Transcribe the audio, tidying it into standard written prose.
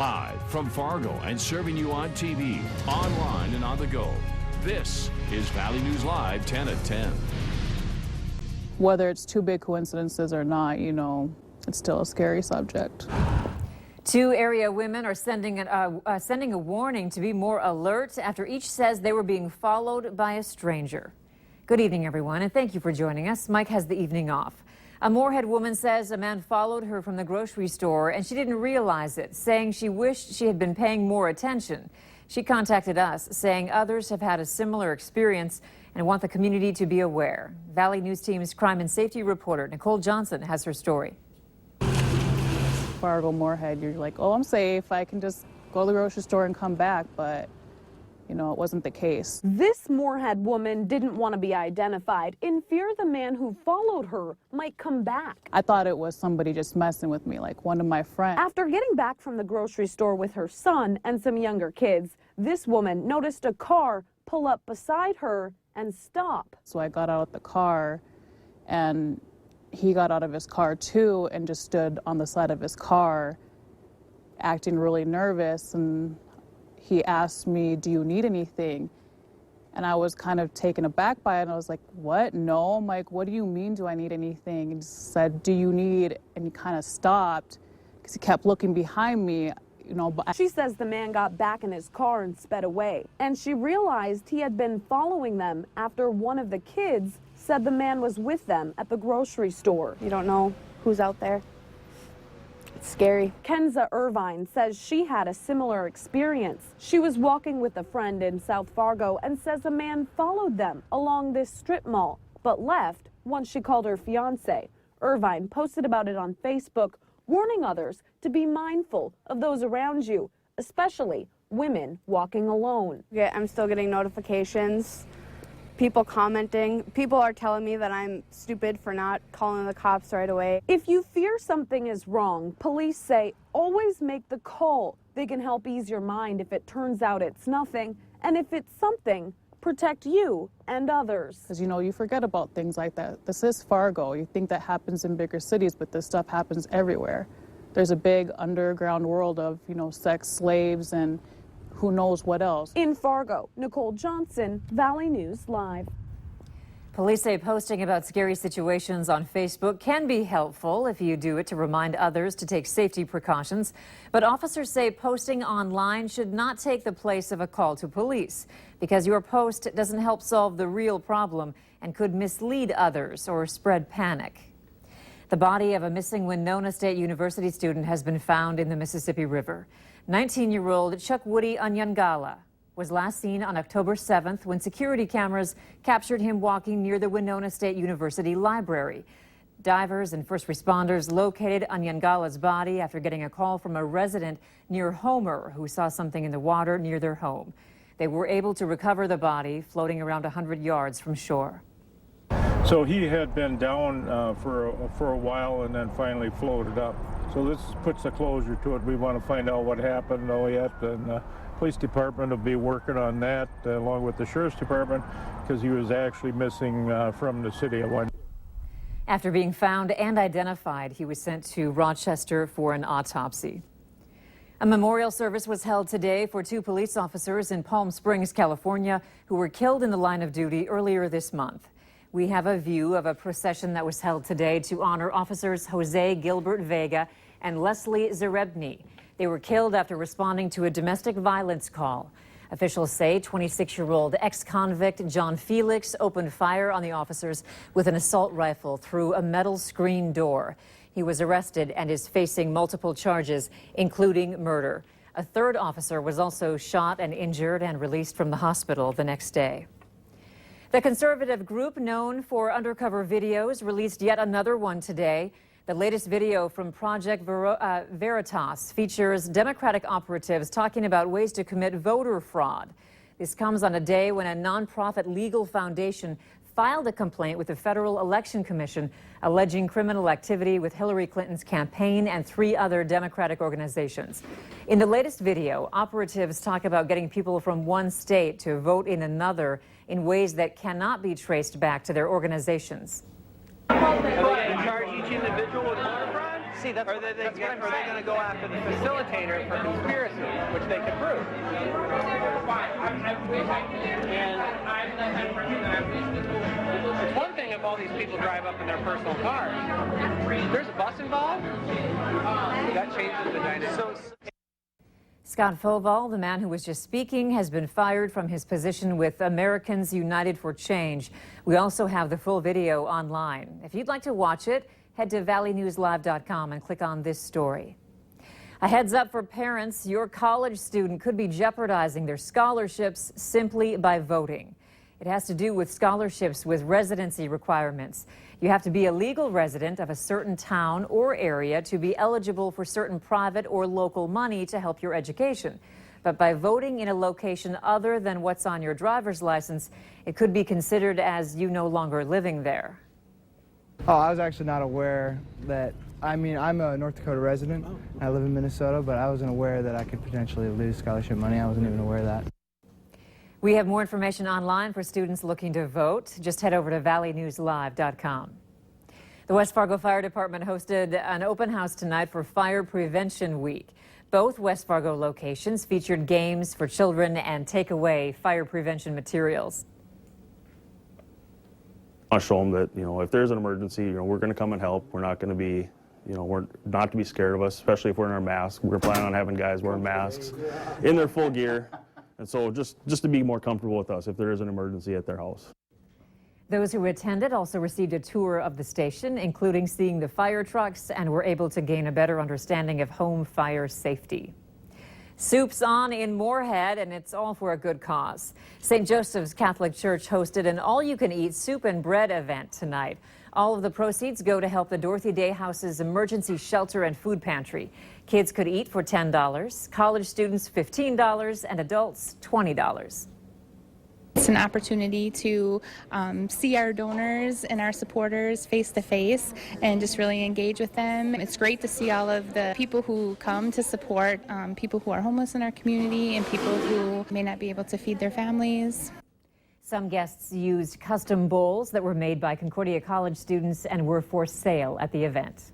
Live from Fargo and serving you on TV, online, and on the go. This is Valley News Live 10 at 10. Whether it's two big coincidences or not, it's still a scary subject. 2 area women are sending a warning to be more alert after each says they were being followed by a stranger. Good evening, everyone, and thank you for joining us. Mike has the evening off. A Moorhead woman says a man followed her from the grocery store and she didn't realize it, saying she wished she had been paying more attention. She contacted us, saying others have had a similar experience and want the community to be aware. Valley News Team's crime and safety reporter Nicole Johnson has her story. Fargo, Moorhead, you're like, oh, I'm safe. I can just go to the grocery store and come back, but it wasn't the case. This Moorhead woman didn't want to be identified in fear the man who followed her might come back. I thought it was somebody just messing with me, like one of my friends. After getting back from the grocery store with her son and some younger kids, this woman noticed a car pull up beside her and stop. So I got out of the car and he got out of his car too and just stood on the side of his car acting really nervous, and he asked me, do you need anything? And I was kind of taken aback by it, and I was like, what? No. I'm like, what do you mean, do I need anything? And he said, do you need, and he kind of stopped because he kept looking behind me. But she says the man got back in his car and sped away, and she realized he had been following them after one of the kids said the man was with them at the grocery store. You don't know who's out there. It's scary. Kenza Irvine says she had a similar experience. She was walking with a friend in South Fargo and says a man followed them along this strip mall, but left once she called her fiance. Irvine posted about it on Facebook, warning others to be mindful of those around you, especially women walking alone. Yeah, I'm still getting notifications, people commenting. People are telling me that I'm stupid for not calling the cops right away. If you fear something is wrong, police say always make the call. They can help ease your mind if it turns out it's nothing, and if it's something, protect you and others. Because, you forget about things like that. This is Fargo. You think that happens in bigger cities, but this stuff happens everywhere. There's a big underground world of, sex slaves and who knows what else. In Fargo, Nicole Johnson, Valley News Live. Police say posting about scary situations on Facebook can be helpful if you do it to remind others to take safety precautions. But officers say posting online should not take the place of a call to police because your post doesn't help solve the real problem and could mislead others or spread panic. The body of a missing Winona State University student has been found in the Mississippi River. 19-year-old Chuck Woody Anyangala was last seen on October 7th when security cameras captured him walking near the Winona State University library. Divers and first responders located Anyangala's body after getting a call from a resident near Homer who saw something in the water near their home. They were able to recover the body floating around 100 yards from shore. So he had been down for a while and then finally floated up. So this puts a closure to it. We want to find out what happened though yet, and the police department will be working on that along with the sheriff's department because he was actually missing from the city at one. After being found and identified, he was sent to Rochester for an autopsy. A memorial service was held today for 2 police officers in Palm Springs, California, who were killed in the line of duty earlier this month. We have a view of a procession that was held today to honor officers Jose Gilbert Vega and Leslie Zarebny. They were killed after responding to a domestic violence call. Officials say 26-year-old ex-convict John Felix opened fire on the officers with an assault rifle through a metal screen door. He was arrested and is facing multiple charges, including murder. A 3rd officer was also shot and injured and released from the hospital the next day. The conservative group known for undercover videos released yet another one today. The latest video from Project Veritas features Democratic operatives talking about ways to commit voter fraud. This comes on a day when a nonprofit legal foundation filed a complaint with the Federal Election Commission alleging criminal activity with Hillary Clinton's campaign and 3 other Democratic organizations. In the latest video, operatives talk about getting people from one state to vote in another in ways that cannot be traced back to their organizations. Charge each individual with voter fraud? See, that's what I'm saying. Are they going to go after the facilitator for conspiracy, which they could prove? And it's one thing if all these people drive up in their personal cars. If there's a bus involved, that changes the dynamic. Scott Foval, the man who was just speaking, has been fired from his position with Americans United for Change. We also have the full video online. If you'd like to watch it, head to valleynewslive.com and click on this story. A heads up for parents, your college student could be jeopardizing their scholarships simply by voting. It has to do with scholarships with residency requirements. You have to be a legal resident of a certain town or area to be eligible for certain private or local money to help your education. But by voting in a location other than what's on your driver's license, it could be considered as you no longer living there. Oh, I was actually not aware that, I'm a North Dakota resident. I live in Minnesota, but I wasn't aware that I could potentially lose scholarship money. I wasn't even aware of that. We have more information online for students looking to vote. Just head over to valleynewslive.com. The West Fargo Fire Department hosted an open house tonight for Fire Prevention Week. Both West Fargo locations featured games for children and takeaway fire prevention materials. I show them that, if there's an emergency, we're going to come and help. We're not going to be, we're not to be scared of us, especially if we're in our masks. We're planning on having guys wearing masks in their full gear. And so just to be more comfortable with us if there is an emergency at their house. Those who attended also received a tour of the station, including seeing the fire trucks, and were able to gain a better understanding of home fire safety. Soup's on in Moorhead, and it's all for a good cause. St. Joseph's Catholic Church hosted an all-you-can-eat soup and bread event tonight. All of the proceeds go to help the Dorothy Day House's emergency shelter and food pantry. Kids could eat for $10, college students $15, and adults $20. It's an opportunity to see our donors and our supporters face to face and just really engage with them. It's great to see all of the people who come to support people who are homeless in our community and people who may not be able to feed their families. Some guests used custom bowls that were made by Concordia College students and were for sale at the event.